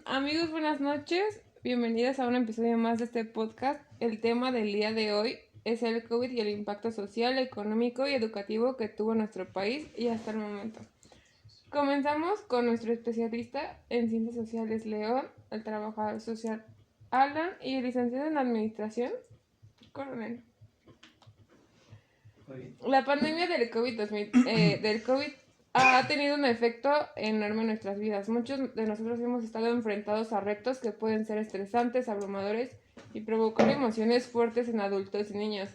Amigos, buenas noches. Bienvenidos a un episodio más de este podcast. El tema del día de hoy es el COVID y el impacto social, económico y educativo que tuvo nuestro país y hasta el momento. Comenzamos con nuestro especialista en Ciencias Sociales, León, el trabajador social, Alan, y el licenciado en Administración, Coronel. La pandemia del COVID ha tenido un efecto enorme en nuestras vidas. Muchos de nosotros hemos estado enfrentados a retos que pueden ser estresantes, abrumadores y provocar emociones fuertes en adultos y niños.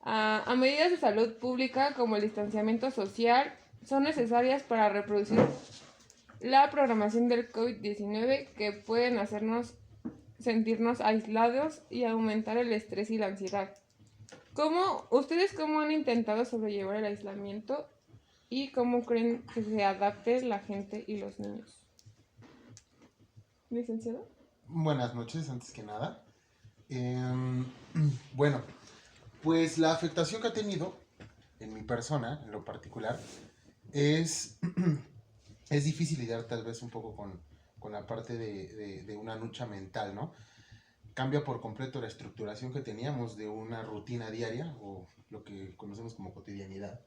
A medidas de salud pública como el distanciamiento social son necesarias para reproducir la programación del COVID-19 que pueden hacernos sentirnos aislados y aumentar el estrés y la ansiedad. ¿Ustedes cómo han intentado sobrellevar el aislamiento y cómo creen que se adapte la gente y los niños? ¿Licenciado? Buenas noches, antes que nada. Bueno, pues la afectación que ha tenido en mi persona, en lo particular, es difícil lidiar tal vez un poco con la parte de una lucha mental, ¿no? Cambia por completo la estructuración que teníamos de una rutina diaria o lo que conocemos como cotidianidad.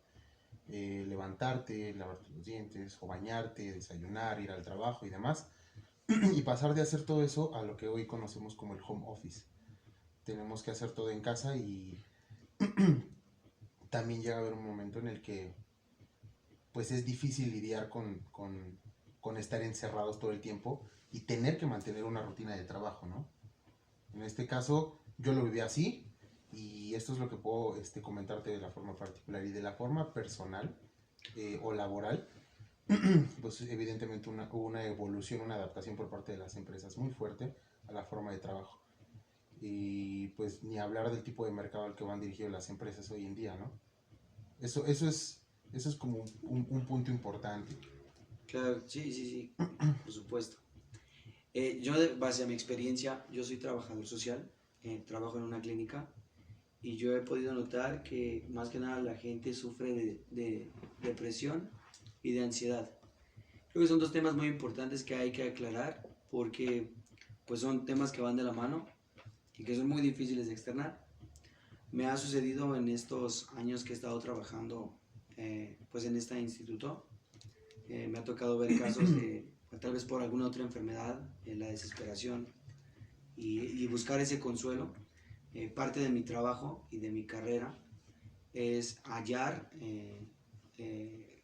Levantarte, lavarte los dientes o bañarte, desayunar, ir al trabajo y demás. Y pasar de hacer todo eso a lo que hoy conocemos como el home office. Tenemos que hacer todo en casa y también llega a haber un momento en el que pues es difícil lidiar con estar encerrados todo el tiempo y tener que mantener una rutina de trabajo, ¿no? En este caso yo lo viví así y esto es lo que puedo comentarte de la forma particular y de la forma personal o laboral. Pues evidentemente hubo una evolución, una adaptación por parte de las empresas muy fuerte a la forma de trabajo. Y pues ni hablar del tipo de mercado al que van dirigidas las empresas hoy en día, ¿no? Eso es como un punto importante. Claro, sí, por supuesto. Yo, base a mi experiencia, yo soy trabajador social, trabajo en una clínica y yo he podido notar que más que nada la gente sufre de depresión y de ansiedad. Creo que son dos temas muy importantes que hay que aclarar porque pues son temas que van de la mano y que son muy difíciles de externar. Me ha sucedido en estos años que he estado trabajando pues en este instituto. Me ha tocado ver casos de, tal vez por alguna otra enfermedad, la desesperación y buscar ese consuelo. Parte de mi trabajo y de mi carrera es hallar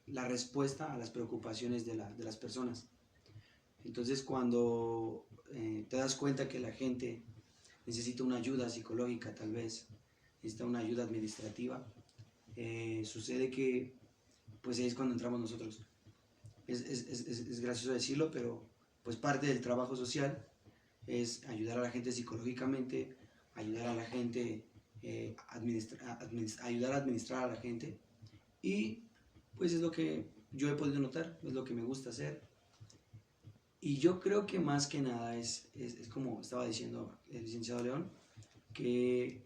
la respuesta a las preocupaciones de las personas. Entonces cuando te das cuenta que la gente necesita una ayuda psicológica, tal vez necesita una ayuda administrativa, sucede que pues ahí es cuando entramos nosotros. Es gracioso decirlo, pero pues parte del trabajo social es ayudar a la gente psicológicamente, ayudar a la gente, ayudar a administrar a la gente, y pues es lo que yo he podido notar, es lo que me gusta hacer. Y yo creo que más que nada es como estaba diciendo el licenciado León, que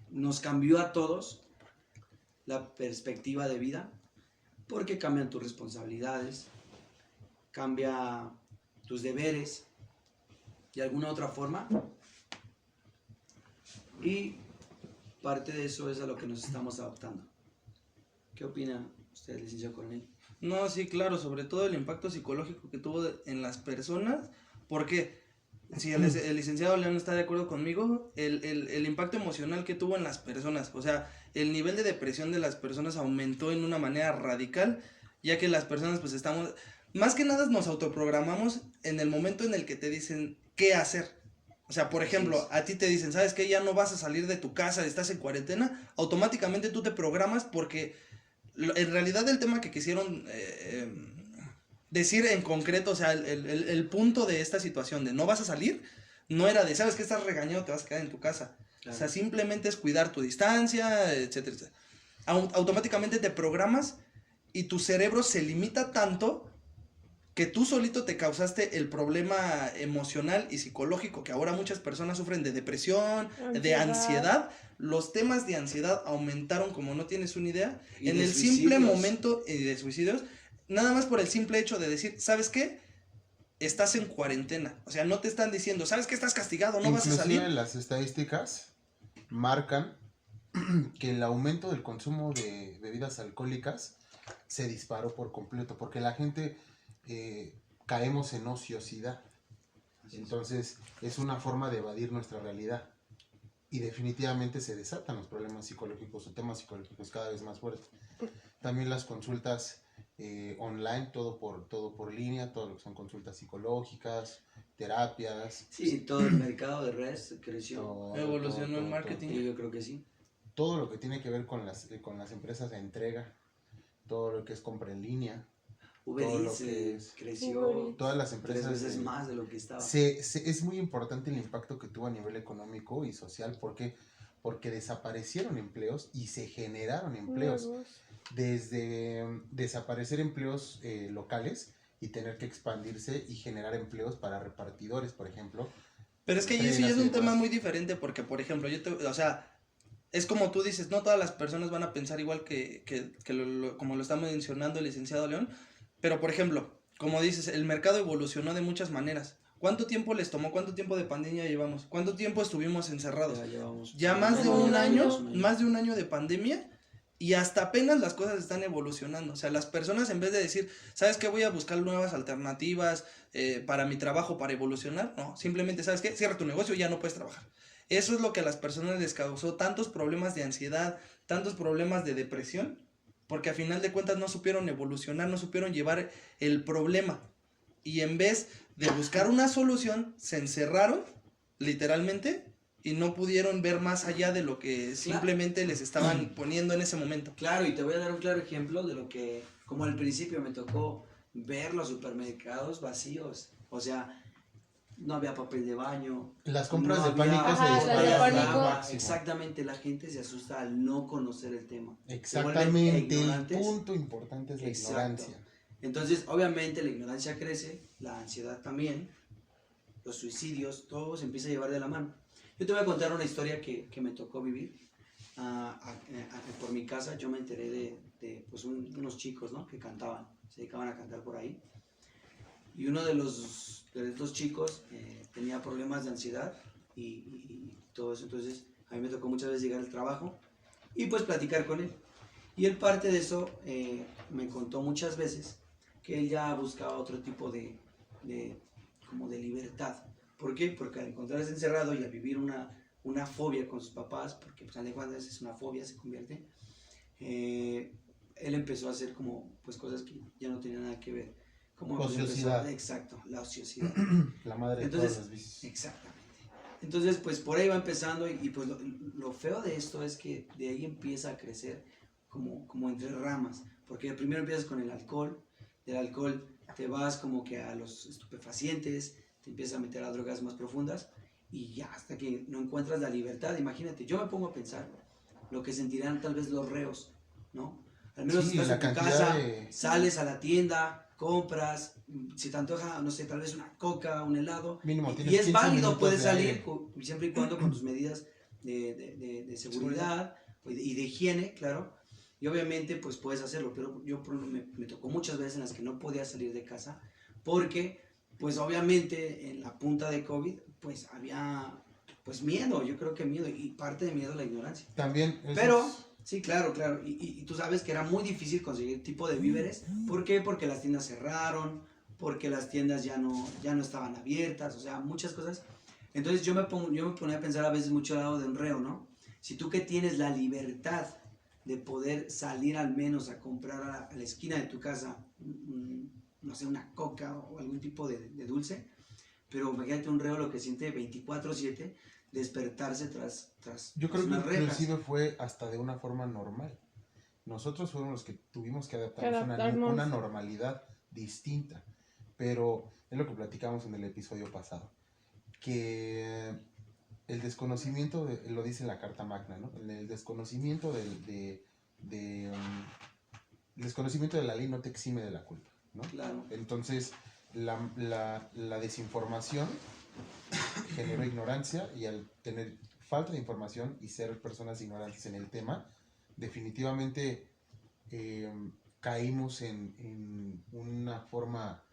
nos cambió a todos la perspectiva de vida, porque cambian tus responsabilidades, cambia tus deberes de alguna otra forma, y parte de eso es a lo que nos estamos adaptando. ¿Qué opina usted, licenciado Coronel? No, sí, claro, sobre todo el impacto psicológico que tuvo en las personas, porque si el licenciado León está de acuerdo conmigo, el impacto emocional que tuvo en las personas, o sea, el nivel de depresión de las personas aumentó en una manera radical, ya que las personas pues estamos, más que nada nos autoprogramamos en el momento en el que te dicen qué hacer. O sea, por ejemplo, a ti te dicen, ¿sabes qué? Ya no vas a salir de tu casa, estás en cuarentena, automáticamente tú te programas porque en realidad el tema que quisieron decir en concreto, o sea, el punto de esta situación de no vas a salir, no era de, ¿sabes qué? Estás regañado, te vas a quedar en tu casa. Claro. O sea, simplemente es cuidar tu distancia, etcétera, etcétera. Automáticamente te programas y tu cerebro se limita tanto que tú solito te causaste el problema emocional y psicológico que ahora muchas personas sufren de depresión, de ansiedad. Los temas de ansiedad aumentaron como no tienes una idea. Y en el simple momento de suicidios, nada más por el simple hecho de decir, ¿sabes qué? estás en cuarentena. O sea, no te están diciendo, ¿sabes que estás castigado? No vas a Inclusive salir. las estadísticas marcan que el aumento del consumo de bebidas alcohólicas se disparó por completo, porque la gente caemos en ociosidad. Entonces es una forma de evadir nuestra realidad y definitivamente se desatan los problemas psicológicos o temas psicológicos cada vez más fuertes. También las consultas online, todo por línea, todo lo que son consultas psicológicas, terapias. Sí, todo el mercado de redes creció. Evolucionó el marketing. Y yo creo que sí. Todo lo que tiene que ver con las empresas de entrega, todo lo que es compra en línea, Uber todo lo Eats que es- creció todas las 3 empresas veces más de lo que estaba. es muy importante el impacto que tuvo a nivel económico y social porque desaparecieron empleos y se generaron empleos. Nuevos. Desde desaparecer empleos locales y tener que expandirse y generar empleos para repartidores, por ejemplo. Pero es que eso ya es Entregas y un tema demás. muy diferente porque, por ejemplo, o sea, es como tú dices, no todas las personas van a pensar igual que como lo está mencionando el licenciado León, pero, por ejemplo, como dices, el mercado evolucionó de muchas maneras. ¿Cuánto tiempo les tomó? ¿Cuánto tiempo de pandemia llevamos? ¿Cuánto tiempo estuvimos encerrados? Ya llevamos Ya más de Como un un año, año. más de un año de pandemia y hasta apenas las cosas están evolucionando. O sea, las personas en vez de decir, ¿sabes qué? Voy a buscar nuevas alternativas para mi trabajo, para evolucionar. No, simplemente, ¿sabes qué? Cierra tu negocio y ya no puedes trabajar. Eso es lo que a las personas les causó tantos problemas de ansiedad, tantos problemas de depresión, porque a final de cuentas no supieron evolucionar, no supieron llevar el problema. Y en vez de buscar una solución, se encerraron, literalmente, y no pudieron ver más allá de lo que simplemente les estaban poniendo en ese momento. Claro, y te voy a dar un claro ejemplo de lo que, como al principio me tocó ver los supermercados vacíos. O sea, no había papel de baño. Las compras no de había pánico se Ajá, las de dispararon al pánico. máximo. Exactamente, la gente se asusta al no conocer el tema. Se vuelven Exactamente, el ignorantes. punto importante es la Exacto. ignorancia. Entonces, obviamente, la ignorancia crece, la ansiedad también, los suicidios, todo se empieza a llevar de la mano. Yo te voy a contar una historia que me tocó vivir. Por mi casa yo me enteré de pues unos chicos, ¿no? Que cantaban, se dedicaban a cantar por ahí. Y uno de estos chicos tenía problemas de ansiedad y todo eso. Entonces, a mí me tocó muchas veces llegar al trabajo y pues platicar con él. Y él parte de eso me contó muchas veces que él ya buscaba otro tipo como de libertad. ¿Por qué? Porque al encontrarse encerrado y al vivir una fobia con sus papás, porque pues, al de cuando es una fobia, se convierte, él empezó a hacer como pues cosas que ya no tenían nada que ver. Como pues, Ociosidad. exacto, la ociosidad. La madre de Entonces, todos los vicios. exactamente. Entonces, pues por ahí va empezando y pues lo feo de esto es que de ahí empieza a crecer como entre ramas, porque primero empiezas con el alcohol, del alcohol te vas como que a los estupefacientes, te empiezas a meter a drogas más profundas y ya hasta que no encuentras la libertad. Imagínate, yo me pongo a pensar lo que sentirán tal vez los reos, ¿no? Al menos Sí, estás la en tu cantidad casa, de- sales a la tienda, compras, si te antoja, no sé, tal vez una coca, un helado, Mínimo, y tienes es 15 válido, minutos puedes de salir aire. siempre y cuando con tus medidas de seguridad y de higiene, claro, y obviamente pues puedes hacerlo, pero yo me tocó muchas veces en las que no podía salir de casa porque pues obviamente en la punta de COVID pues había pues miedo, yo creo que miedo y parte de miedo la ignorancia. También eso Pero, es- sí, claro, claro. Y tú sabes que era muy difícil conseguir tipo de víveres. ¿Por qué? Porque las tiendas cerraron, porque las tiendas ya no estaban abiertas, o sea, muchas cosas. Entonces yo me ponía a pensar a veces mucho al lado de un reo, ¿no? Si tú que tienes la libertad de poder salir al menos a comprar a la esquina de tu casa, no sé, una coca o algún tipo de dulce, pero imagínate un reo lo que siente 24/7 despertarse tras Yo creo que unas rejas. inclusive fue hasta de una forma normal. Nosotros fuimos los que tuvimos que adaptarnos a Adaptarnos. una normalidad distinta. Pero es lo que platicamos en el episodio pasado. Que el desconocimiento, lo dice la Carta Magna, ¿no? El desconocimiento el desconocimiento de la ley no te exime de la culpa, ¿no? Claro. Entonces, la desinformación generó ignorancia y al tener falta de información y ser personas ignorantes en el tema, definitivamente caímos en una forma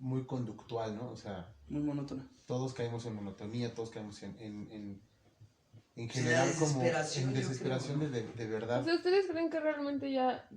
muy conductual, ¿no? O sea, Muy monótona. todos caemos en monotonía, todos caemos en Sí, la generar como desesperación, en yo desesperación creo, ¿no? de O verdad. sea, ¿ustedes creen que realmente ya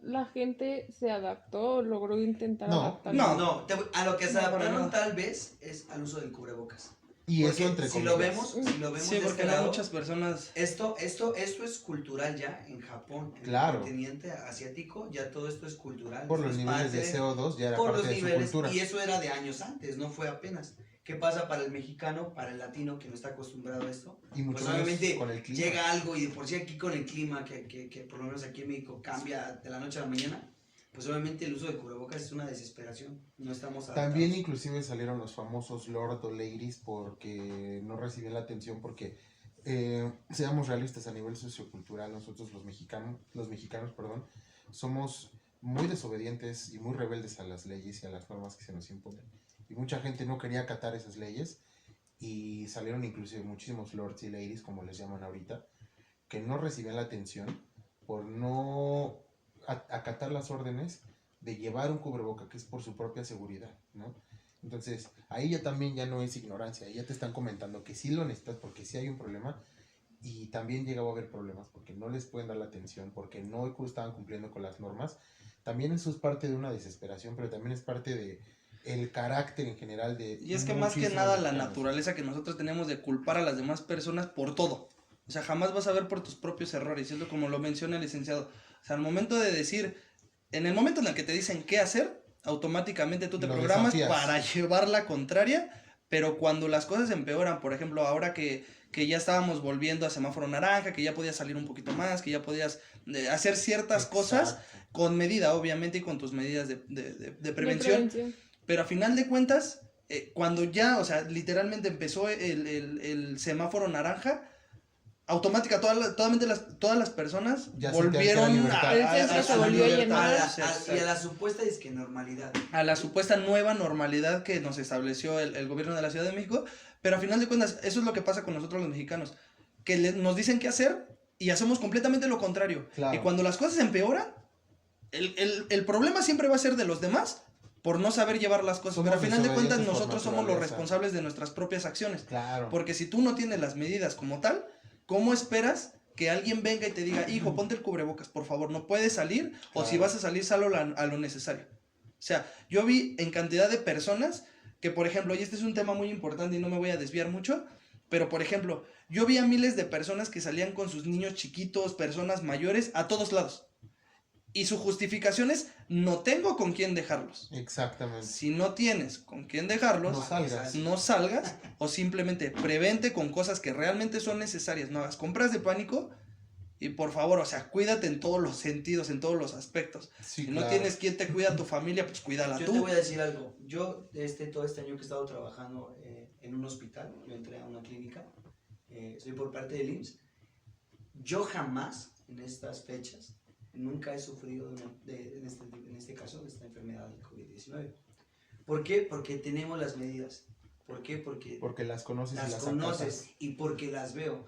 la gente se adaptó o logró intentar No. adaptarse? No, a lo que se No, para adaptaron nada. tal vez es al uso del cubrebocas. Y Porque eso entre si comillas. lo vemos Sí, de porque este no lado, muchas personas... esto es cultural ya en Japón, en Claro. el continente asiático, ya todo esto es cultural. Por esto los es niveles de parte CO2 ya era por parte los de su niveles, cultura. y eso era de años antes, no fue apenas. ¿Qué pasa para el mexicano, para el latino que no está acostumbrado a esto? Y mucho Pues menos obviamente con el clima. llega algo y de por sí aquí con el clima, que por lo menos aquí en México cambia de la noche a la mañana, pues obviamente el uso de cubrebocas es una desesperación, no estamos adaptados. También inclusive salieron los famosos lord o ladies porque no recibían la atención porque seamos realistas a nivel sociocultural, nosotros los mexicanos, perdón, somos muy desobedientes y muy rebeldes a las leyes y a las normas que se nos imponen. Y mucha gente no quería acatar esas leyes y salieron inclusive muchísimos lords y ladies, como les llaman ahorita, que no recibían la atención por no acatar las órdenes de llevar un cubreboca, que es por su propia seguridad, ¿no? Entonces, ahí ya también ya no es ignorancia, ahí ya te están comentando que sí lo necesitas porque sí hay un problema y también llegaba a haber problemas porque no les pueden dar la atención, porque no estaban cumpliendo con las normas. También eso es parte de una desesperación, pero también es parte de el carácter en general de Y es que más que muchísimos nada la mexicanos. naturaleza que nosotros tenemos de culpar a las demás personas por todo. O sea, jamás vas a ver por tus propios errores. Y es como lo menciona el licenciado. O sea, al momento de decir, en el momento en el que te dicen qué hacer, automáticamente tú te Lo programas desafías. para llevar la contraria. Pero cuando las cosas empeoran, por ejemplo, ahora que ya estábamos volviendo a semáforo naranja, que ya podías salir un poquito más, que ya podías hacer ciertas cosas Exacto. con medida, obviamente, y con tus medidas de De prevención. Pero a final de cuentas, cuando ya, o sea, literalmente empezó el semáforo naranja, automática, todas las personas Ya volvieron sentían que era libertad. El centro se volvió a llenar. Y a la supuesta es que normalidad. A la supuesta nueva normalidad que nos estableció el gobierno de la Ciudad de México. Pero a final de cuentas, eso es lo que pasa con nosotros los mexicanos. Que nos dicen qué hacer y hacemos completamente lo contrario. Claro. Y cuando las cosas empeoran, el problema siempre va a ser de los demás por no saber llevar las cosas. Somos Pero a final de cuentas desobedientes por nosotros somos los naturaleza. responsables de nuestras propias acciones. Claro. Porque si tú no tienes las medidas como tal, ¿cómo esperas que alguien venga y te diga, hijo, ponte el cubrebocas, por favor, no puedes salir? O si Claro. vas a salir, sal a lo necesario. O sea, yo vi en cantidad de personas que, por ejemplo, y este es un tema muy importante y no me voy a desviar mucho, pero, por ejemplo, yo vi a miles de personas que salían con sus niños chiquitos, personas mayores, a todos lados. Y su justificación es, no tengo con quién dejarlos. Exactamente. Si no tienes con quién dejarlos, No salgas. no salgas o simplemente prevente con cosas que realmente son necesarias. No hagas compras de pánico y por favor, o sea, cuídate en todos los sentidos, en todos los aspectos. Sí, Si no claro. tienes quien te cuida a tu familia, pues cuídala Yo tú. te voy a decir algo. Yo, todo este año que he estado trabajando en un hospital, yo entré a una clínica, soy por parte del IMSS. Yo jamás, en estas fechas, nunca he sufrido en este caso, de esta enfermedad del COVID-19. ¿Por qué? Porque tenemos las medidas. ¿Por qué? Porque las conoces y las las conoces acatas. y porque las veo.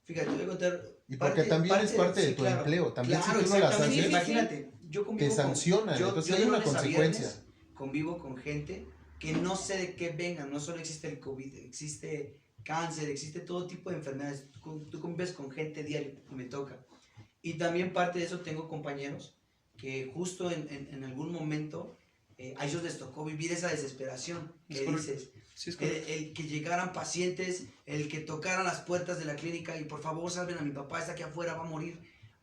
Fíjate, te voy a contar. Y porque también es parte de tu claro, empleo. También claro, si tú no las exactamente. haces, Imagínate, yo convivo te sancionan. yo Entonces de hay una lunes a consecuencia. viernes convivo con gente que no sé de qué vengan. No solo existe el COVID, existe cáncer, existe todo tipo de enfermedades. Tú convives con gente diario, me toca. Y también parte de eso tengo compañeros que justo en algún momento a ellos les tocó vivir esa desesperación. Es Que correcto. dices, Sí, es correcto. el que llegaran pacientes, el que tocaran las puertas de la clínica y por favor salven a mi papá, está aquí afuera, va a morir.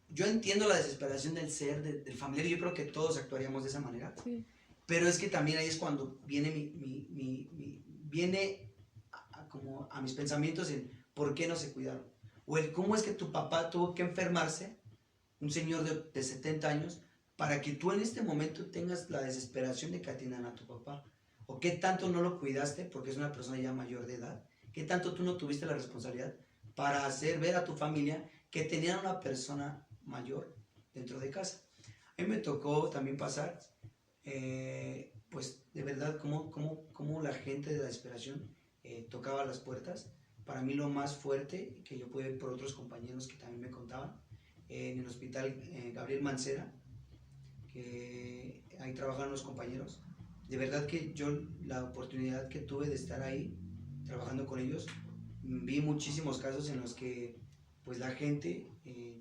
Yo entiendo la desesperación del ser, del familiar, y yo creo que todos actuaríamos de esa manera. Sí. Pero es que también ahí es cuando viene viene como a mis pensamientos en por qué no se cuidaron. O el cómo es que tu papá tuvo que enfermarse, un señor de 70 años, para que tú en este momento tengas la desesperación de que atiendan a tu papá. O qué tanto no lo cuidaste, porque es una persona ya mayor de edad. Qué tanto tú no tuviste la responsabilidad para hacer ver a tu familia que tenían una persona mayor dentro de casa. A mí me tocó también pasar, pues de verdad, cómo la gente de la desesperación tocaba las puertas. Para mí lo más fuerte que yo pude ver por otros compañeros que también me contaban, en el hospital Gabriel Mancera, que ahí trabajan los compañeros, de verdad que yo la oportunidad que tuve de estar ahí trabajando con ellos, vi muchísimos casos en los que pues la gente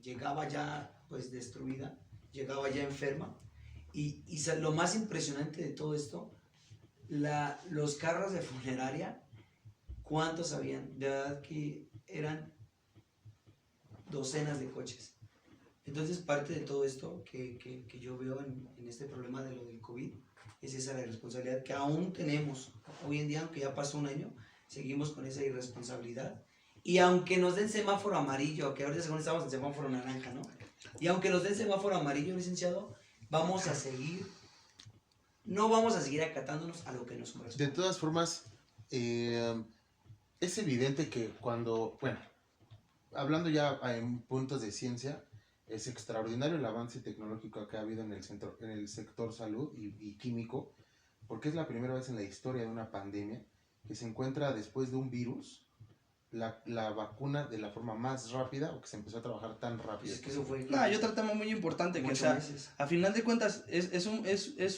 llegaba ya pues destruida, llegaba ya enferma lo más impresionante de todo esto, los carros de funeraria, ¿cuántos habían? De verdad que eran docenas de coches. Entonces parte de todo esto que yo veo en este problema de lo del COVID es esa responsabilidad que aún tenemos hoy en día, aunque ya pasó un año, seguimos con esa irresponsabilidad. Y aunque nos den semáforo amarillo, que ahorita según estamos en semáforo naranja, ¿no? Y aunque nos den semáforo amarillo, licenciado, vamos a seguir, no vamos a seguir acatándonos a lo que nos corresponde. De todas formas, es evidente que cuando, bueno, hablando ya en puntos de ciencia, es extraordinario el avance tecnológico que ha habido en el sector salud y químico, porque es la primera vez en la historia de una pandemia que se encuentra después de un virus la vacuna de la forma más rápida, o que se empezó a trabajar tan rápido. Pues es que eso fue... No, hay otro tema muy importante, que o sea, a final de cuentas es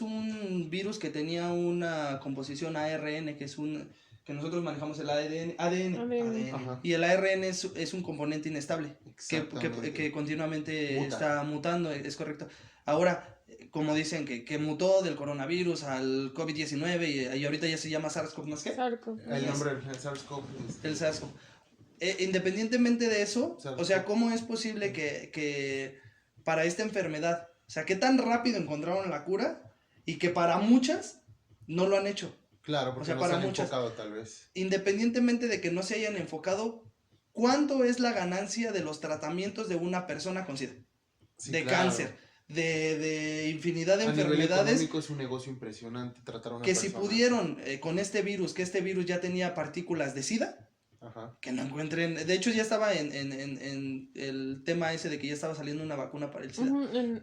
un virus que tenía una composición ARN, que nosotros manejamos el ADN. ADN. Y el ARN es un componente inestable, que continuamente muta. está mutando, es correcto. Ahora, como dicen, que mutó del coronavirus al COVID-19 y ahorita ya se llama SARS-CoV, ¿no es qué? El nombre del SARS-CoV. El SARS-CoV. Independientemente de eso, SARS-CoV. o sea, ¿cómo es posible que para esta enfermedad, o sea, qué tan rápido encontraron la cura y que para muchas no lo han hecho? Claro, porque O sea, no para se han muchas. enfocado tal vez. Independientemente de que no se hayan enfocado, ¿cuánto es la ganancia de los tratamientos de una persona con SIDA? Sí, de claro. cáncer, de infinidad de A nivel enfermedades económico es un negocio impresionante tratar a una que persona. si pudieron con este virus, que este virus ya tenía partículas de SIDA, Ajá. que no encuentren, de hecho ya estaba en el tema ese de que ya estaba saliendo una vacuna para el SIDA,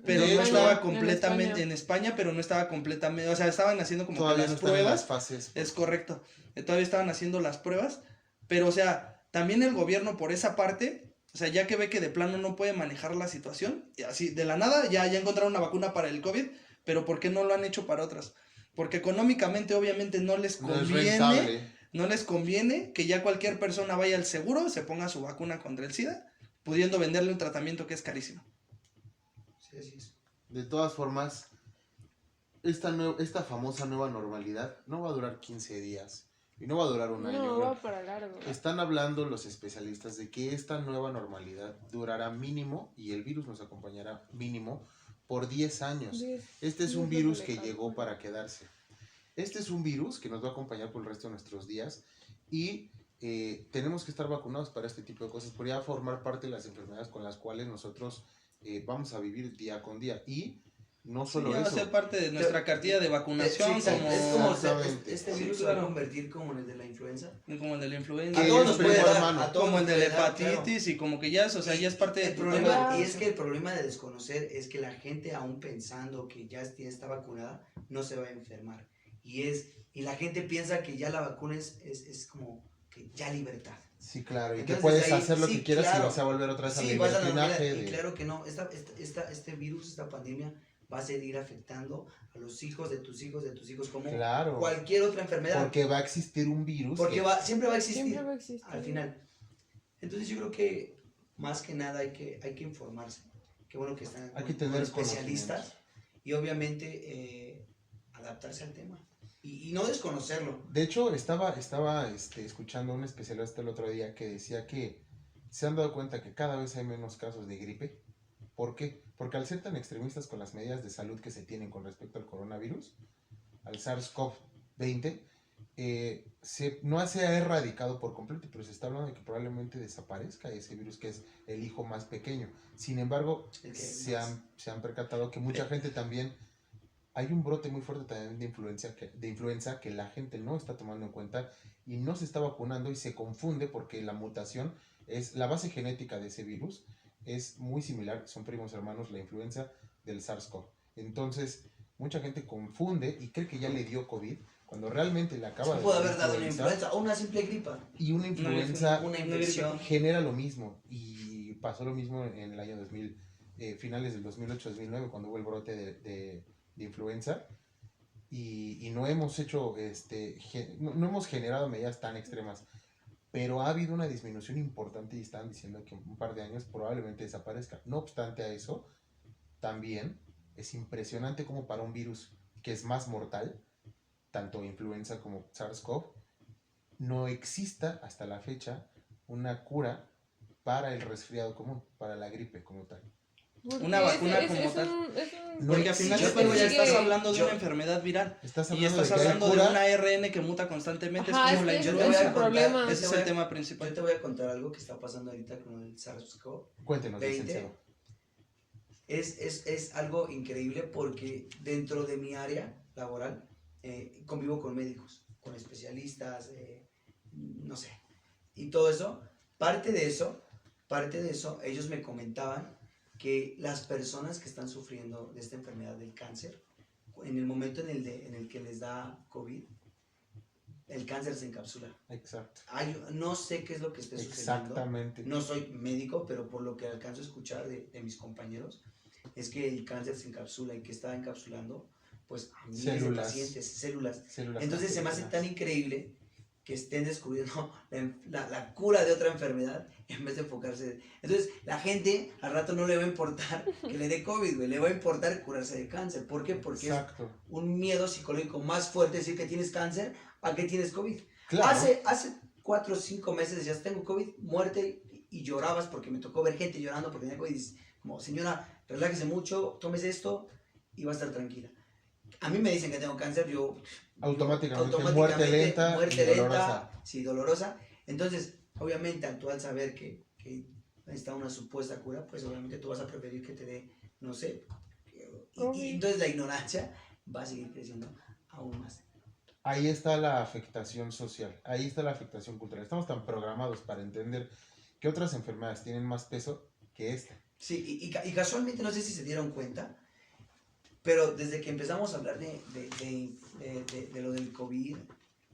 pero De no hecho, estaba completamente en España, pero no estaba completamente, o sea, estaban haciendo como Todavía que no las están en pruebas, las fases. es correcto, todavía estaban haciendo las pruebas, pero o sea, también el gobierno por esa parte, o sea, ya que ve que de plano no puede manejar la situación, y así de la nada ya encontraron una vacuna para el COVID, pero ¿por qué no lo han hecho para otras? Porque económicamente obviamente no les No es conviene. rentable. No les conviene que ya cualquier persona vaya al seguro, se ponga su vacuna contra el SIDA, pudiendo venderle un tratamiento que es carísimo. Sí, así es. De todas formas, esta famosa nueva normalidad no va a durar 15 días y no va a durar un año. No, va para largo. Están hablando los especialistas de que esta nueva normalidad durará mínimo y el virus nos acompañará mínimo por 10 años. Este es un virus que llegó para quedarse. Este es un virus que nos va a acompañar por el resto de nuestros días y tenemos que estar vacunados para este tipo de cosas, porque ya formar parte de las enfermedades con las cuales nosotros vamos a vivir día con día. Y no solo ya va a eso. ser parte de nuestra cartilla de vacunación, Sí, es como Exactamente. este Sí, virus se claro. va a convertir como en el de la influenza. como el de la influenza, A Que todos es nos puede primo dar, hermano. a todos como el nos de la puede dar, claro. hepatitis, y como que ya es, o sea, ya es parte de El tu problema, tema. y es que el problema de desconocer es que la gente, aún pensando que ya está vacunada, no se va a enfermar. Y la gente piensa que ya la vacuna es como que ya libertad. Sí, claro, y Entonces, que puedes ahí, hacer lo sí, que quieras claro. y vas a volver otra vez al Sí, vas a la libertinaje normalidad, de... y claro que no, este virus, esta pandemia va a seguir afectando a los hijos de tus hijos, como Claro. cualquier otra enfermedad. Porque va a existir un virus. Porque siempre va a existir. Siempre va a existir. Al final. Entonces yo creo que más que nada hay que informarse. Qué bueno que están Hay que con tener especialistas y obviamente adaptarse al tema y no desconocerlo. De hecho, estaba escuchando a un especialista el otro día que decía que se han dado cuenta que cada vez hay menos casos de gripe. ¿Por qué? Porque al ser tan extremistas con las medidas de salud que se tienen con respecto al coronavirus, al SARS-CoV-20, no se ha erradicado por completo, pero se está hablando de que probablemente desaparezca ese virus, que es el hijo más pequeño. Sin embargo, se han percatado que mucha gente también, hay un brote muy fuerte también de influenza que la gente no está tomando en cuenta y no se está vacunando y se confunde porque la mutación es la base genética de ese virus. Es muy similar, son primos hermanos, la influenza del SARS-CoV. Entonces, mucha gente confunde y cree que ya le dio COVID, cuando realmente le acaba de puede dar haber dado una influenza o una simple gripa. Y una influenza Una infección. genera lo mismo. Y pasó lo mismo en el año 2000, finales del 2008-2009, cuando hubo el brote de influenza. y no hemos hecho, no hemos generado medidas tan extremas, pero ha habido una disminución importante y están diciendo que en un par de años probablemente desaparezca. No obstante a eso, también es impresionante como para un virus que es más mortal, tanto influenza como SARS-CoV, no exista hasta la fecha una cura para el resfriado común, para la gripe como tal. Porque Una vacuna como tal. Porque al final yo de cuentas ya sigue- estás hablando de yo- una enfermedad viral. Estás Y hablando estás de que hay hablando de cura. una ARN que muta constantemente. Ajá, es como la es que yo te ese voy es a el contar- problema. Ese es voy el a- tema principal. Yo te voy a contar algo que está pasando ahorita con el SARS-CoV. Cuéntenos, 20. licenciado. Es algo increíble porque dentro de mi área laboral convivo con médicos, con especialistas, no sé. Y todo eso, parte de eso, ellos me comentaban que las personas que están sufriendo de esta enfermedad del cáncer, en el momento en el que les da COVID, el cáncer se encapsula. Exacto. No sé qué es lo que esté sucediendo. Exactamente. No soy médico, pero por lo que alcanzo a escuchar de mis compañeros, es que el cáncer se encapsula y que está encapsulando pues a miles de Células. pacientes, células. Células Entonces se me hace tan cancerígenas. increíble que estén descubriendo la cura de otra enfermedad en vez de enfocarse. Entonces la gente al rato no le va a importar que le dé COVID, güey, le va a importar curarse de cáncer. ¿Por qué? Porque Exacto. es un miedo psicológico más fuerte decir que tienes cáncer a que tienes COVID. Claro. Hace 4 o 5 meses decías, tengo COVID, muerte, y llorabas porque me tocó ver gente llorando porque tenía COVID. Y dices, como, señora, relájese mucho, tómese esto y va a estar tranquila. A mí me dicen que tengo cáncer, yo Automáticamente, muerte lenta y dolorosa. Sí, dolorosa. Entonces, obviamente, tú al saber que está una supuesta cura, pues obviamente tú vas a preferir que te dé, no sé. Y entonces la ignorancia va a seguir creciendo aún más. Ahí está la afectación social, ahí está la afectación cultural. Estamos tan programados para entender que otras enfermedades tienen más peso que esta. Sí, y casualmente, no sé si se dieron cuenta, pero desde que empezamos a hablar de lo del COVID,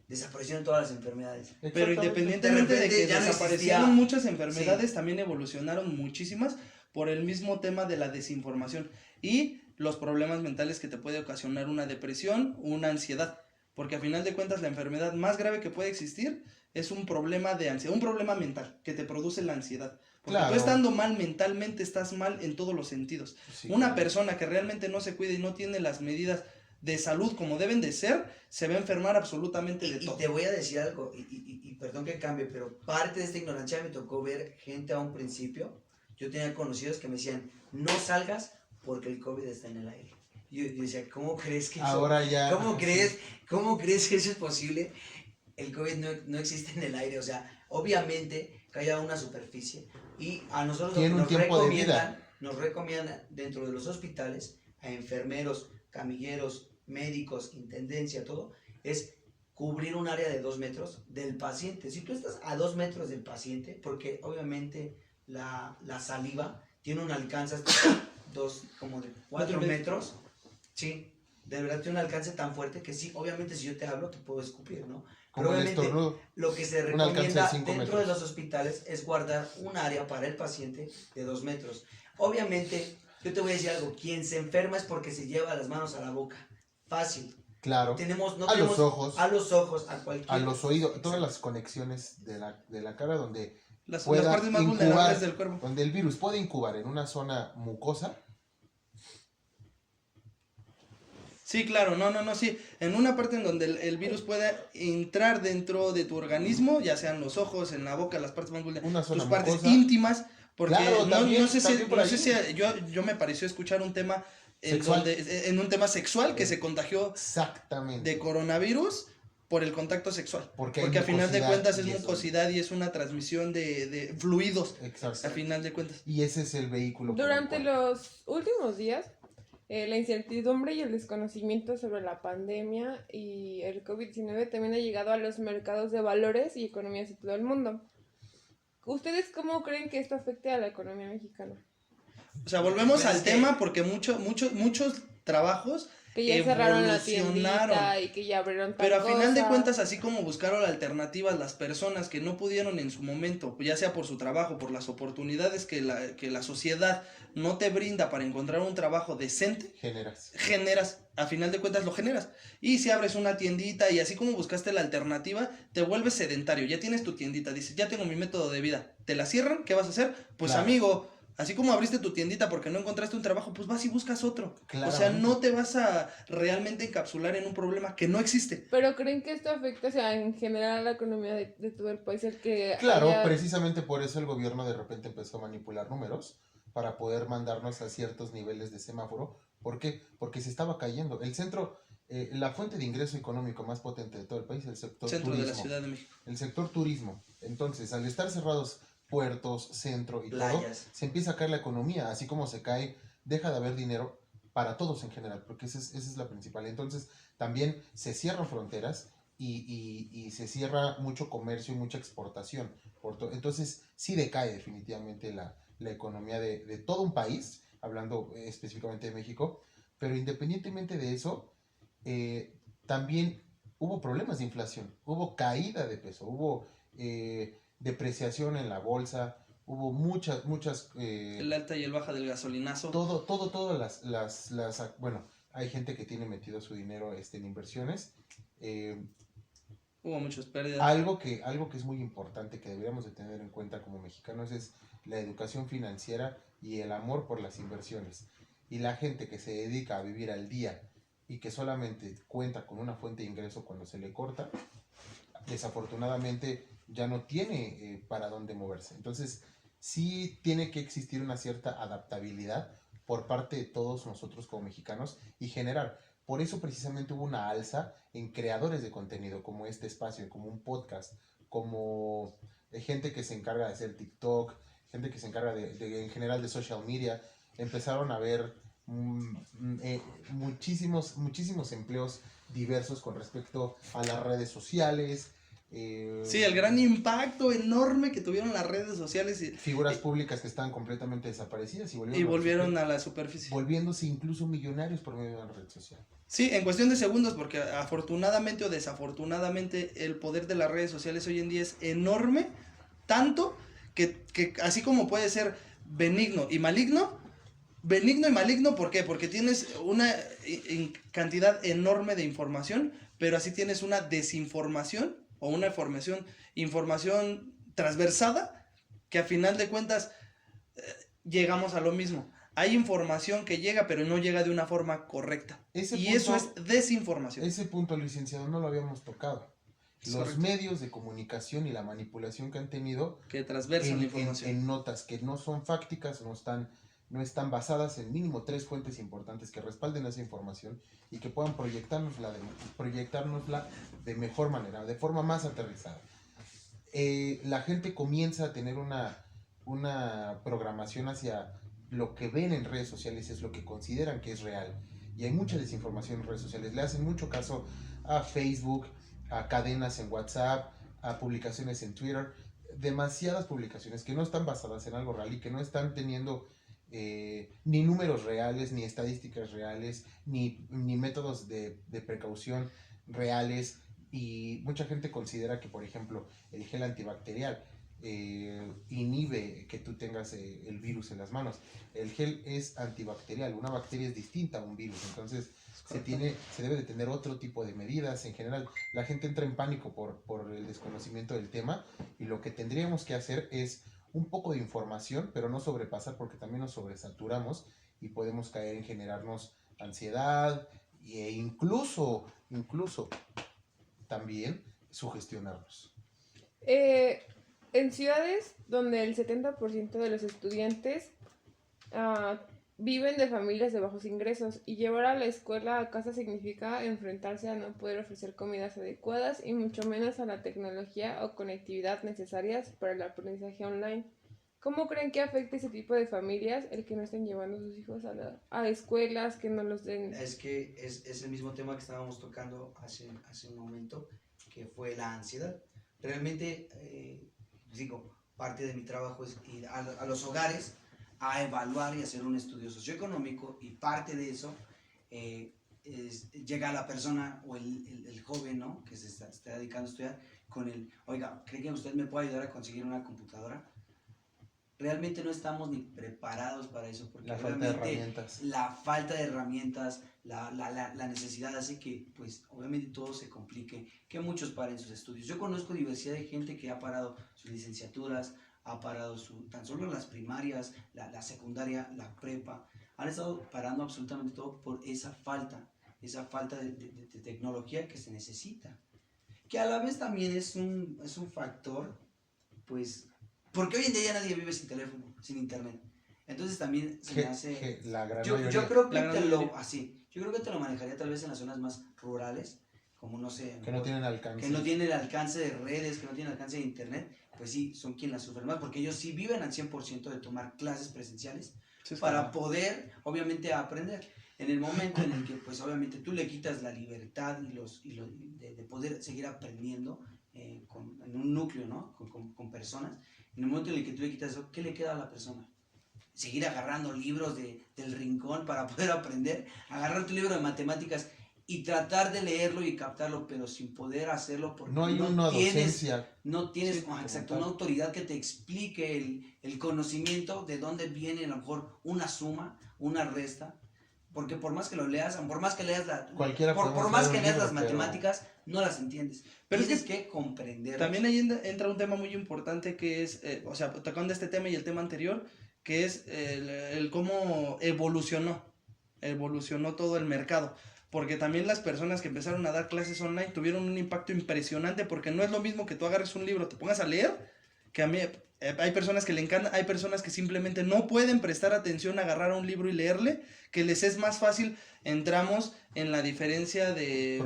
desaparecieron todas las enfermedades. Pero Exactamente. independientemente De de repente que ya no desaparecieron existía. muchas enfermedades, también evolucionaron muchísimas por el mismo tema de la desinformación y los problemas mentales que te puede ocasionar una depresión, una ansiedad. Porque a final de cuentas la enfermedad más grave que puede existir es un problema de ansiedad, un problema mental que te produce la ansiedad. Porque Claro. tú estando mal mentalmente estás mal en todos los sentidos. Sí, Una claro. persona que realmente no se cuida y no tiene las medidas de salud como deben de ser, se va a enfermar absolutamente de Y todo. te voy a decir algo, y perdón que cambie, pero parte de esta ignorancia me tocó ver gente a un principio. Yo tenía conocidos que me decían, no salgas porque el COVID está en el aire. Yo decía, ¿cómo crees que eso? Ahora ya. ¿Cómo crees que eso es posible? El COVID no existe en el aire, o sea, obviamente que haya una superficie y a nosotros Tiene un tiempo de nos recomiendan dentro de los hospitales a enfermeros, camilleros, médicos, intendencia, todo, es cubrir un área de 2 metros del paciente. Si tú estás a 2 metros del paciente, porque obviamente la saliva tiene un alcance hasta como de 4 metros, sí, de verdad tiene un alcance tan fuerte que sí, obviamente si yo te hablo te puedo escupir, ¿no? Pero Como el obviamente estornudo. lo que se Un alcance de recomienda 5 dentro metros. de los hospitales es guardar un área para el paciente de 2 metros. Obviamente, yo te voy a decir algo, quien se enferma es porque se lleva las manos a la boca. Fácil. Claro. No A tenemos los ojos. a los ojos, a cualquier. A los oídos, todas las conexiones de la cara donde Las pueda partes más incubar, vulnerables del cuerpo. donde el virus puede incubar en una zona mucosa. Sí, claro, no, sí. En una parte en donde el virus puede entrar dentro de tu organismo, ya sean los ojos, en la boca, las partes más Una vulnerables, zona tus partes mucosa. íntimas, porque Claro, también, no sé si, también por no ahí. sé si yo me pareció escuchar un tema Sexual. en un tema sexual que se contagió Exactamente. de coronavirus por el contacto sexual. Porque Porque hay a final de mucosidad cuentas es y eso. mucosidad y es una transmisión de fluidos, Exacto. a final de cuentas. Y ese es el vehículo. por el Durante cual- los últimos días, la incertidumbre y el desconocimiento sobre la pandemia y el COVID-19 también ha llegado a los mercados de valores y economías de todo el mundo. ¿Ustedes cómo creen que esto afecte a la economía mexicana? O sea, volvemos Pues al es que- tema porque muchos trabajos Que ya cerraron la evolucionaron. tiendita y que ya abrieron tal Pero a final de cosa. cuentas, así como buscaron alternativas las personas que no pudieron en su momento, ya sea por su trabajo, por las oportunidades que la sociedad no te brinda para encontrar un trabajo decente, generas, a final de cuentas lo generas. Y si abres una tiendita y así como buscaste la alternativa, te vuelves sedentario, ya tienes tu tiendita, dices, ya tengo mi método de vida, te la cierran, ¿qué vas a hacer? Pues Claro. amigo, así como abriste tu tiendita porque no encontraste un trabajo, pues vas y buscas otro. O sea, Claramente. no te vas a realmente encapsular en un problema que no existe. Pero ¿creen que esto afecta, o sea, en general a la economía de todo el país? El que Claro, haya- precisamente por eso el gobierno de repente empezó a manipular números para poder mandarnos a ciertos niveles de semáforo. ¿Por qué? Porque se estaba cayendo. El centro, la fuente de ingreso económico más potente de todo el país es el sector Centro turismo. de la Ciudad de México. El sector turismo. Entonces, al estar cerrados puertos, centro y todo, Playas. se empieza a caer la economía, así como se cae, deja de haber dinero para todos en general, porque esa es la principal. Entonces, también se cierran fronteras y se cierra mucho comercio y mucha exportación. Entonces, sí decae definitivamente la economía de todo un país, hablando específicamente de México, pero independientemente de eso, también hubo problemas de inflación, hubo caída de peso, hubo depreciación en la bolsa, hubo muchas El alta y el baja del gasolinazo. todas bueno, hay gente que tiene metido su dinero en inversiones. Hubo muchas pérdidas. Algo que es muy importante que deberíamos de tener en cuenta como mexicanos es la educación financiera y el amor por las inversiones. Y la gente que se dedica a vivir al día y que solamente cuenta con una fuente de ingreso cuando se le corta, desafortunadamente ya no tiene para dónde moverse. Entonces, sí tiene que existir una cierta adaptabilidad por parte de todos nosotros como mexicanos y generar. Por eso precisamente hubo una alza en creadores de contenido como este espacio, como un podcast, como gente que se encarga de hacer TikTok, gente que se encarga en general de social media. Empezaron a haber muchísimos empleos diversos con respecto a las redes sociales. Sí, el gran impacto enorme que tuvieron las redes sociales. Figuras públicas que estaban completamente desaparecidas y volvieron a la superficie. Volviéndose incluso millonarios por medio de la red social. Sí, en cuestión de segundos, porque afortunadamente o desafortunadamente el poder de las redes sociales hoy en día es enorme, tanto que así como puede ser benigno y maligno, ¿por qué? Porque tienes una cantidad enorme de información, pero así tienes una desinformación o una información transversada, que a final de cuentas llegamos a lo mismo. Hay información que llega, pero no llega de una forma correcta. Eso es desinformación. Ese punto, licenciado, no lo habíamos tocado. Los Correcto. medios de comunicación y la manipulación que han tenido que transversan la información. en notas que no son fácticas, no están basadas en mínimo 3 fuentes importantes que respalden esa información y que puedan proyectárnosla de mejor manera, de forma más aterrizada. La gente comienza a tener una programación hacia lo que ven en redes sociales, es lo que consideran que es real. Y hay mucha desinformación en redes sociales. Le hacen mucho caso a Facebook, a cadenas en WhatsApp, a publicaciones en Twitter. Demasiadas publicaciones que no están basadas en algo real y que no están teniendo ni números reales, ni estadísticas reales, ni métodos de precaución reales. Y mucha gente considera que, por ejemplo, el gel antibacterial inhibe que tú tengas el virus en las manos. El gel es antibacterial, una bacteria es distinta a un virus, entonces se debe de tener otro tipo de medidas. En general, la gente entra en pánico por el desconocimiento del tema, y lo que tendríamos que hacer es un poco de información, pero no sobrepasar, porque también nos sobresaturamos y podemos caer en generarnos ansiedad e incluso también sugestionarnos. En ciudades donde el 70% de los estudiantes viven de familias de bajos ingresos, y llevar a la escuela a casa significa enfrentarse a no poder ofrecer comidas adecuadas y mucho menos a la tecnología o conectividad necesarias para el aprendizaje online. ¿Cómo creen que afecta ese tipo de familias el que no estén llevando a sus hijos a escuelas, que no los den? Es que es el mismo tema que estábamos tocando hace un momento, que fue la ansiedad. Realmente, parte de mi trabajo es ir a los hogares a evaluar y hacer un estudio socioeconómico, y parte de eso llega la persona o el joven, ¿no? Que se está dedicando a estudiar con oiga, ¿cree que usted me puede ayudar a conseguir una computadora? Realmente no estamos ni preparados para eso, porque La falta de herramientas. La falta de herramientas, la necesidad hace que, pues, obviamente todo se complique, que muchos paren sus estudios. Yo conozco diversidad de gente que ha parado sus licenciaturas, ha parado tan solo las primarias, la secundaria, la prepa, han estado parando absolutamente todo por esa falta de tecnología que se necesita. Que a la vez también es un factor, pues, porque hoy en día ya nadie vive sin teléfono, sin internet. Entonces también se me hace... La gran yo mayoría. creo que te lo manejaría tal vez en las zonas más rurales, como no sé... Que no tienen alcance. Que no tienen el alcance de redes, que no tienen alcance de internet, pues sí, son quienes la sufren más, porque ellos sí viven al 100% de tomar clases presenciales para poder, obviamente, aprender. En el momento en el que, pues obviamente, tú le quitas la libertad de poder seguir aprendiendo en un núcleo, ¿no? Con personas, en el momento en el que tú le quitas eso, ¿qué le queda a la persona? Seguir agarrando libros del rincón para poder aprender, agarrar tu libro de matemáticas y tratar de leerlo y captarlo, pero sin poder hacerlo porque no hay una docencia. No tienes una autoridad que te explique el conocimiento de dónde viene a lo mejor una suma, una resta, porque por más que lo leas, por más que leas por más que leas las matemáticas, no las entiendes. Pero tienes que comprenderlas. También ahí entra un tema muy importante que es, o sea, tocando este tema y el tema anterior, que es el cómo evolucionó todo el mercado. Porque también las personas que empezaron a dar clases online tuvieron un impacto impresionante, porque no es lo mismo que tú agarres un libro, te pongas a leer, que a mí hay personas que le encantan, hay personas que simplemente no pueden prestar atención a agarrar un libro y leerle, que les es más fácil. Entramos en la diferencia de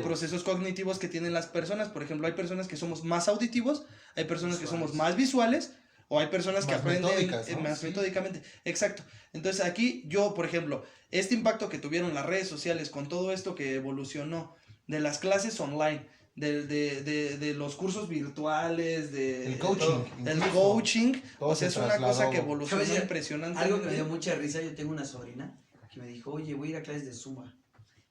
procesos cognitivos que tienen las personas. Por ejemplo, hay personas que somos más auditivos, hay personas que somos más visuales, o hay personas que aprenden más metódicamente. Exacto. Entonces aquí yo, por ejemplo, este impacto que tuvieron las redes sociales con todo esto que evolucionó de las clases online, de los cursos virtuales, el coaching, o sea, es una cosa que evolucionó impresionante. Algo que me dio mucha risa, yo tengo una sobrina que me dijo, oye, voy a ir a clases de Zumba.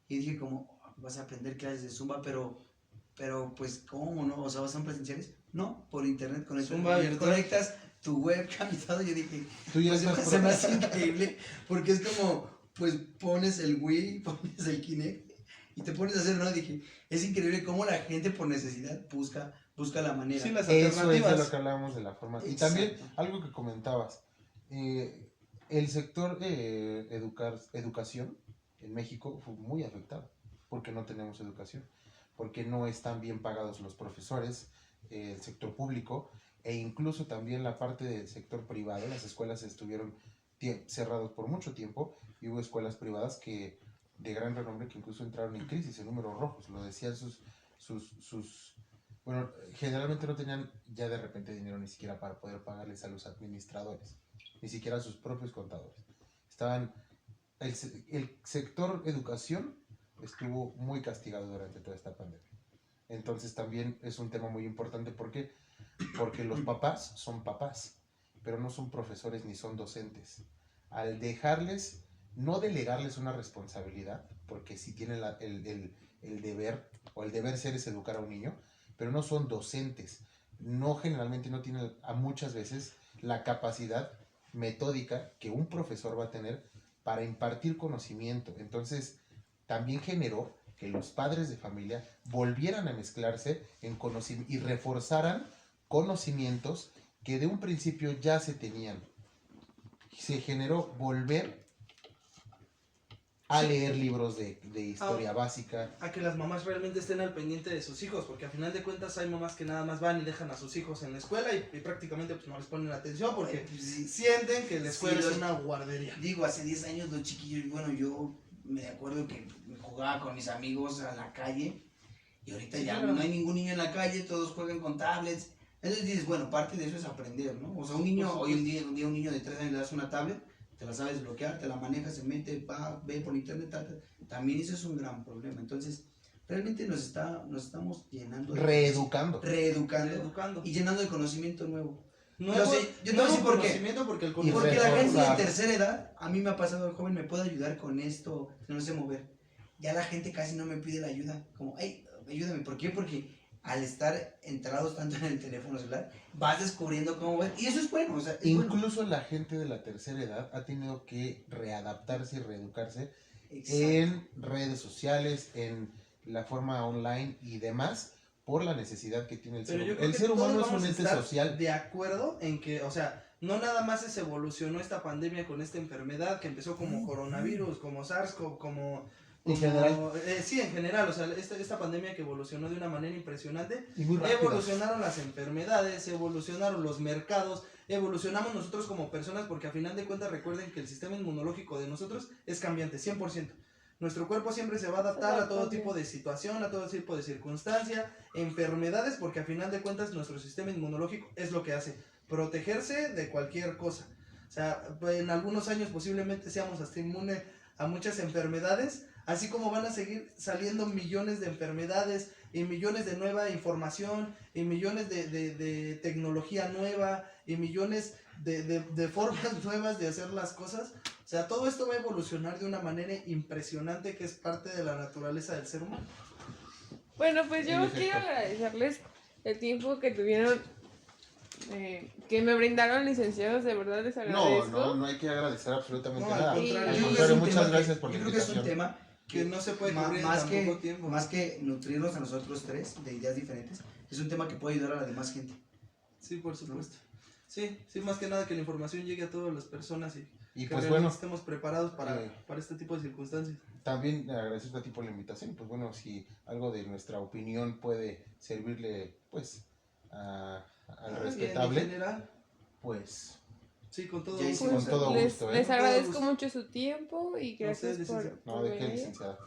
Y dije, ¿cómo vas a aprender clases de Zumba? Pero pues, ¿cómo no? O sea, ¿son presenciales? No, por internet, con el Zumba virtual. Conectas tu webcam y todo. Yo dije, pues, se me hace increíble, porque es como, pues, pones el Wii, pones el Kinect, y te pones a hacer, ¿no? Dije, es increíble cómo la gente por necesidad busca la manera. Sí, las alternativas. Eso es de lo que hablábamos de la forma. Exacto. Y también, algo que comentabas, el sector educación en México fue muy afectado, porque no tenemos educación, porque no están bien pagados los profesores, el sector público, e incluso también la parte del sector privado. Las escuelas estuvieron cerradas por mucho tiempo, y hubo escuelas privadas de gran renombre que incluso entraron en crisis, en números rojos. Lo decían bueno, generalmente no tenían ya de repente dinero ni siquiera para poder pagarles a los administradores, ni siquiera a sus propios contadores. El sector educación estuvo muy castigado durante toda esta pandemia. Entonces también es un tema muy importante. ¿Por qué? Porque los papás son papás, pero no son profesores ni son docentes. Al no delegarles una responsabilidad, porque sí tienen el deber, o el deber ser es educar a un niño, pero no son docentes. Generalmente no tienen muchas veces la capacidad metódica que un profesor va a tener para impartir conocimiento. Entonces también generó que los padres de familia volvieran a mezclarse en conocimiento y reforzaran conocimientos que de un principio ya se tenían. Se generó volver a leer libros de historia básica. A que las mamás realmente estén al pendiente de sus hijos, porque al final de cuentas hay mamás que nada más van y dejan a sus hijos en la escuela y prácticamente pues no les ponen atención porque sienten que la escuela es una guardería. Digo, hace 10 años los chiquillos, bueno, yo me acuerdo que jugaba con mis amigos a la calle, y ahorita ya no hay ningún niño en la calle, todos juegan con tablets. Entonces dices, bueno, parte de eso es aprender, ¿no? O sea, un niño, hoy en día un niño de 3 años le das una tablet, te la sabes bloquear, te la manejas, se mete, ve por internet, también eso es un gran problema. Entonces, realmente nos estamos llenando reeducando y llenando de conocimiento nuevo. Yo te voy a decir por qué. Porque la gente de tercera edad, a mí me ha pasado, el joven me puede ayudar con esto, no sé mover. ya la gente casi no me pide la ayuda. Como, hey, ayúdame. ¿Por qué? Porque al estar entrados tanto en el teléfono celular, vas descubriendo cómo ver. Y eso es bueno, o sea, es bueno. Incluso la gente de la tercera edad ha tenido que readaptarse y reeducarse Exacto. en redes sociales, en la forma online y demás, por la necesidad que tiene el ser Pero yo humano. creo El que ser todos humano es vamos un a ente estar social. de acuerdo en que, o sea, no nada más se evolucionó esta pandemia con esta enfermedad que empezó como coronavirus, como SARS-CoV, En general. Sí, en general, o sea, esta pandemia que evolucionó de una manera impresionante. Y muy rápido. Evolucionaron las enfermedades, evolucionaron los mercados, evolucionamos nosotros como personas, porque a final de cuentas recuerden que el sistema inmunológico de nosotros es cambiante, 100%. Nuestro cuerpo siempre se va a adaptar a todo tipo de situación, a todo tipo de circunstancia, enfermedades, porque a final de cuentas nuestro sistema inmunológico es lo que hace, protegerse de cualquier cosa. O sea, en algunos años posiblemente seamos hasta inmunes a muchas enfermedades, así como van a seguir saliendo millones de enfermedades y millones de nueva información y millones de tecnología nueva y millones de formas nuevas de hacer las cosas. O sea, todo esto va a evolucionar de una manera impresionante que es parte de la naturaleza del ser humano. Bueno, pues En yo efecto. quiero agradecerles el tiempo que tuvieron, que me brindaron, licenciados, de verdad les No, agradezco. no hay que agradecer absolutamente No, al nada. contrario. Al Yo creo que es contrario, un muchas tema gracias que- por la yo creo que es un invitación. tema Que no se puede ma- cubrir en más tan que, poco tiempo. más que nutrirnos a nosotros tres de ideas diferentes, es un tema que puede ayudar a la demás gente. Sí, por supuesto. Sí, más que nada que la información llegue a todas las personas y Y que pues realmente bueno, estemos preparados para eh, este tipo de circunstancias. también agradecerte a ti por la invitación. Pues bueno, si algo de nuestra opinión puede servirle, pues, al Bien, respetable, en general, pues, sí, con todo Ya gusto. hicimos con todo les, gusto, les Con todo agradezco gusto. mucho su tiempo y gracias ustedes, por, licenciado. no, por de qué, venir. licenciada.